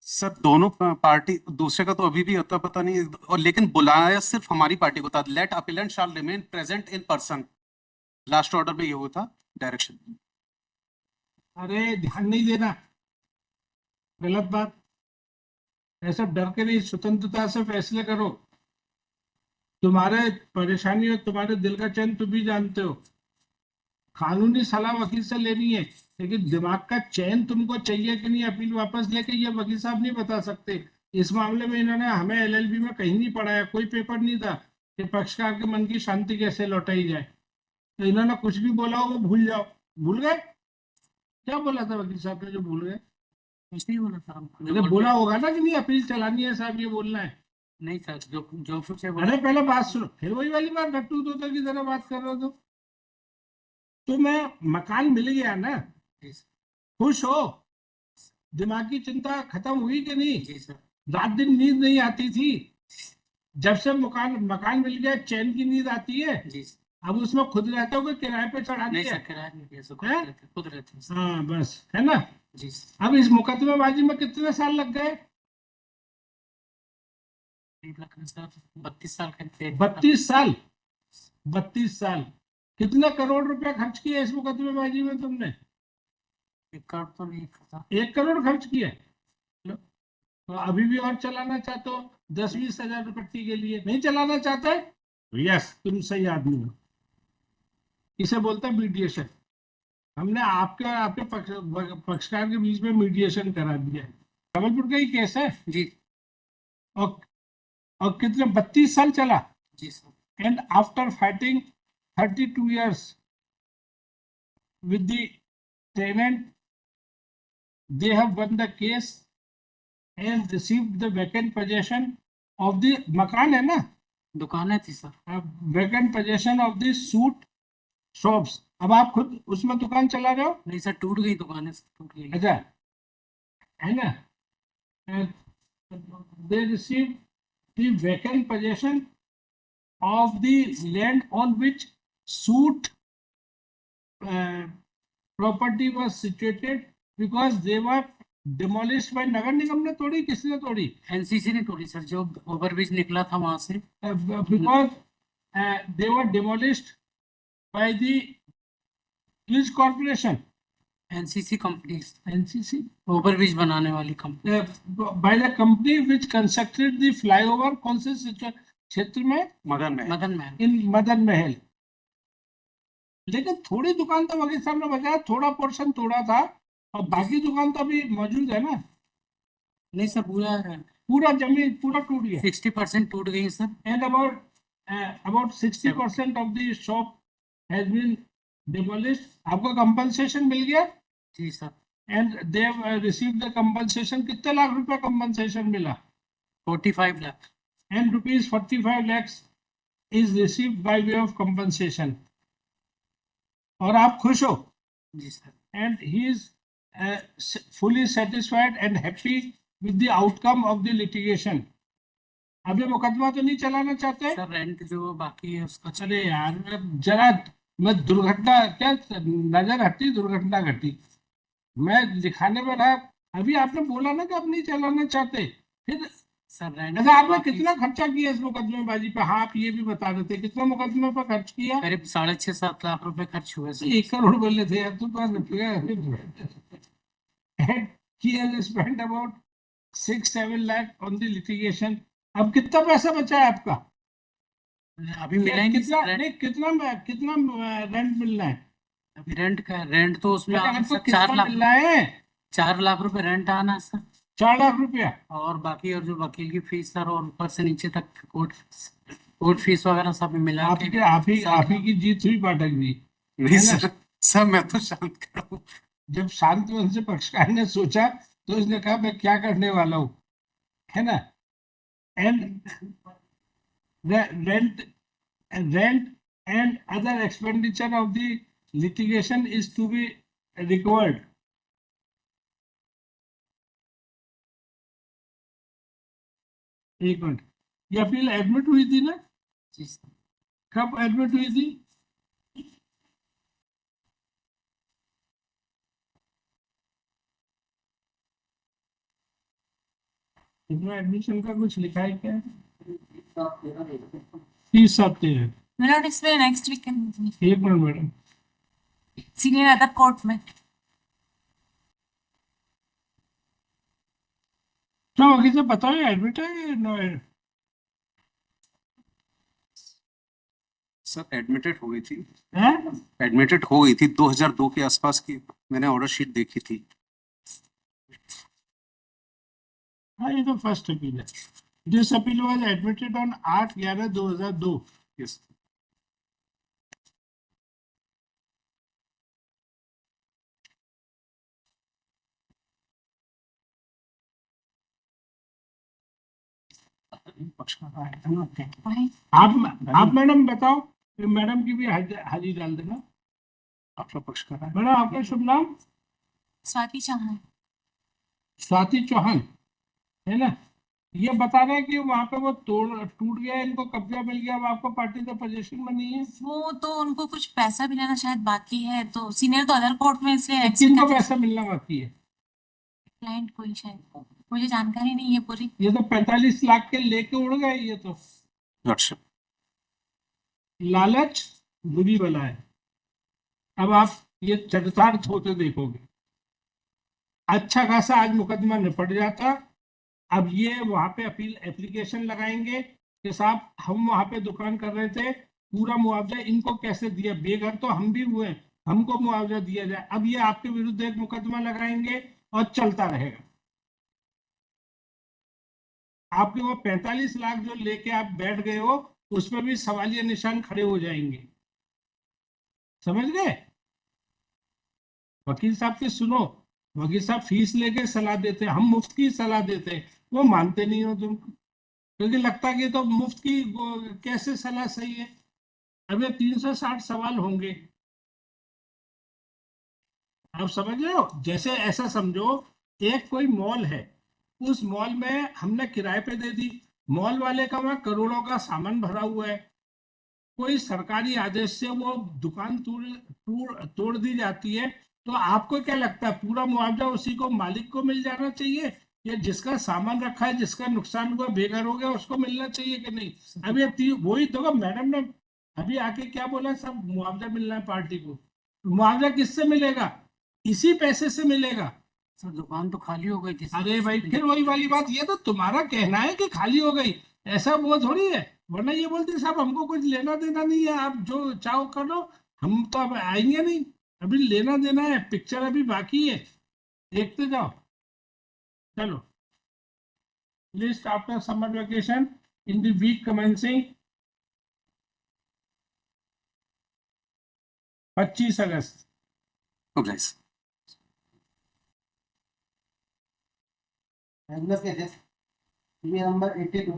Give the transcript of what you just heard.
Sir दोनों party दूसरे का तो अभी भी होता पता नहीं, और लेकिन बुलाया सिर्फ हमारी पार्टी को था। Let appellant shall remain present in person, last order में ये हुआ था डायरेक्शन। अरे ध्यान नहीं देना, गलत बात। ऐसा डर के नहीं, स्वतंत्रता से फैसले करो। तुम्हारे परेशानी और तुम्हारे दिल का चैन तुम भी जानते हो। कानूनी सलाह वकील से लेनी है, लेकिन दिमाग का चैन तुमको चाहिए कि नहीं अपील वापस लेके, ये वकील साहब नहीं बता सकते। इस मामले में इन्होंने हमें एलएलबी में कहीं नहीं पढ़ाया, कोई पेपर नहीं था कि पक्षकार के मन की शांति कैसे लौटाई जाए। तो इन्होंने कुछ भी बोला हो वो भूल जाओ। भूल गए? क्या बोला था वकील साहब ने जो भूल गए? कुछ नहीं बोला सर हमको, जो अरे बोल बोला होगा ना कि नहीं अपील चलानी है साहब, ये बोलना है। नहीं सर, जो जो कुछ है अरे पहले बात सुनो, फिर वही वाली बात गट्टू तोता की तरह बात कर रहे हो। तो मैं, मकान मिल गया ना, जी सर। खुश हो? दिमाग की चिंता खत्म हुई कि नहीं? जी सर। रात दिन नींद नहीं आती थी, जब से मकान मकान मिल गया चैन की नींद आती है। जी सर। अब उसमें खुद रहते हो कि किराए पे चढ़ा नहीं दिया सर, है? किराया नहीं दिया सर, हैं? खुद रहते हैं सर। हाँ बस, है ना। जी सर। अब इस मुकदमेबाजी में कितने साल लग गए? 1 लाख में सर 32 साल का थे। 32 साल। 32 साल। कितने करोड़ रुपए खर्च किए इस मुकदमेबाजी में तुमने? 1 करोड़ तो नहीं था। 1 करोड़ खर्च किए। तो अभी भी और चलाना चाहते हो? 10-20 हजार रुपये के लिए नहीं चलाना चाहते? यस, तुम सही आदमी हो। इसे बोलते हैं मीडिएशन। हमने आपके और आपके पक्षकार के बीच में मीडिएशन करा दिया है। जबलपुर का ही केस है। जी। और और कितने 32 साल चला। जी sir. And after fighting 32 years with the tenant, they have won the case and received the vacant possession of the मकान है ना, दुकानें थी sir. vacant possession of the suit shops। अब आप खुद उसमें दुकान चला रहे हो। नहीं सर, टूट गई दुकानें सर, टूट गई। अच्छा, है ना। they received the vacant possession of the land on which suit property was situated because they were demolished by नगर निगम ने तोड़ी, किसने तोड़ी? एनसीसी ने तोड़ी सर, जो ओवरब्रिज निकला था वहां से। because they were demolished by the which corporation? NCC company, NCC, overbridge बनाने वाली company. by the company which constructed the flyover। कौन से क्षेत्र में? मदन में। मदन महल। इन मदन महल। लेकिन थोड़ी दुकान तो वकील साहब ने बताया, थोड़ा पोर्शन तोड़ा था और बाकी दुकान तो अभी मौजूद है ना। नहीं सर, पूरा पूरा जमीन पूरा टूट गया। 60% टूट गई sir. And about 60% of the shop has been demolished। आपको कंपनसेशन मिल गया? जी sir. And they receive the compensation. कितने लाख रुपए कंपनसेशन मिला? 45 lakh. And rupees 45 lakhs is received by way of compensation. और आप खुश हो? जी sir. And he is fully satisfied and happy with the outcome of the litigation। अभी मुकदमा तो नहीं चलाना चाहते? सर रेंट जो बाकी है उसका अरे यार, अब जरा, मैं दुर्घटना क्या, नजर हटी दुर्घटना घटी, मैं दिखाने में रहा। अभी आपने बोला ना कि आप नहीं चलाना चाहते, फिर सर रेंट अच्छा आपने कितना खर्चा किया इस मुकदमेबाजी पे? हाँ, आप ये भी बता देते कितना मुकदमे पर खर्च किया? करीब 6.5-7 लाख रुपए खर्च हुए तो सर। 1 करोड़ बोले थे अब तो रुपया। he has spent about 6-7 lakh on the litigation। अब कितना पैसा बचा है आपका? अभी मिला ही नहीं कितना सर रेंट। नहीं, कितना रेंट मिलना है? अभी रेंट तो उसमें अरे आना आपको सर, कितना 4 लाख। मिल रहा है? 4 लाख रुपए रेंट आना है सर। 4 लाख रुपया। और बाकी और जो वकील की फीस सर, और ऊपर से नीचे तक कोर्ट फीस वगैरह सब मिला के आपके आप ही की जीत हुई पाठक जी, नहीं है ना। सर, सर मैं तो शांत खड़ा हूँ। जब शांत मन से पक्षकार ने सोचा तो उसने कहा मैं क्या करने वाला हूँ, है ना। And rent rent and other expenditure of the litigation is to be recovered। एक मिनट, ये अपील एडमिट हुई थी ना? जी सर। कब एडमिट हुई थी? इसमें एडमिशन का कुछ लिखा है क्या? फीस सब तेरह। May not explain next week in एक minute madam, senior other court में. तो आगे से बताओ ये एडमिट है या नो एडमिट? सर एडमिटेड हो गई थी, है? एडमिटेड हो गई थी 2002 के आसपास की, मैंने ऑर्डर शीट देखी थी। हाँ, ये तो फर्स्ट अपील है। This appeal was admitted on 8/11/2002। Yes Why? आप मैडम बताओ, मैडम की भी हाजिरी डाल देना। आपका पक्ष कर रहा है। मैडम आपका शुभ नाम? स्वाति चौहान. स्वाति चौहान है ना? ये बता रहे हैं कि वहां पे वो टूट गया, इनको कब्जा मिल गया, अब आपको पार्टी से पोजीशन बनी है। वो तो उनको कुछ पैसा भी लेना शायद बाकी है, तो सीनियर तो अदर कोर्ट में, इसलिए next किनको week पैसा मिलना बाकी है? क्लाइंट कोई शायद, मुझे जानकारी नहीं है पूरी. ये तो 45 लाख के लेके उड़ गए ये तो। अच्छा लालच बुरी बला है। अब आप ये चरितार्थ होते देखोगे। अच्छा खासा आज मुकदमा निपट जाता। अब ये वहां पे अपील एप्लीकेशन लगाएंगे कि साहब हम वहां पे दुकान कर रहे थे, पूरा मुआवजा इनको कैसे दिया, बेघर तो हम भी हुए, हमको मुआवजा दिया जाए। अब ये आपके विरुद्ध एक मुकदमा लगाएंगे और चलता रहेगा। आपके वो 45 लाख जो लेके आप बैठ गए हो, उसमें भी सवालिया निशान खड़े हो जाएंगे। समझ गए? वकील साहब की सुनो, वकील साहब फीस लेके सलाह देते, हम मुफ्त की सलाह देते, वो मानते नहीं हो तुम, क्योंकि लगता है कि तो मुफ्त की कैसे सलाह सही है। अब ये 360 सवाल होंगे। आप समझ रहे हो? जैसे ऐसा समझो, एक कोई मॉल है, उस मॉल में हमने किराए पे दे दी, मॉल वाले का वहां करोड़ों का सामान भरा हुआ है, कोई सरकारी आदेश से वो दुकान तोड़ दी जाती है, तो आपको क्या लगता है पूरा मुआवजा उसी को, मालिक को मिल जाना चाहिए, या जिसका सामान रखा है, जिसका नुकसान हुआ, बेघर हो गया, उसको मिलना चाहिए कि नहीं? अब ये वही देखो, मैडम ने अभी आके क्या बोला, सब मुआवजा मिलना है पार्टी को। मुआवजा किससे मिलेगा? इसी पैसे से मिलेगा। सर दुकान तो खाली हो गई थी सर। अरे भाई, फिर वही वाली बात, ये तो तुम्हारा कहना है कि खाली हो गई, ऐसा वो थोड़ी है। वरना ये बोलते साहब हमको कुछ लेना देना नहीं है, आप जो चाहो करो, हम तो अब आएंगे नहीं, अभी लेना देना है, पिक्चर अभी बाकी है, देखते जाओ। चलो, list after summer vacation in the week commencing 25 August. Okay guys ये नंबर 82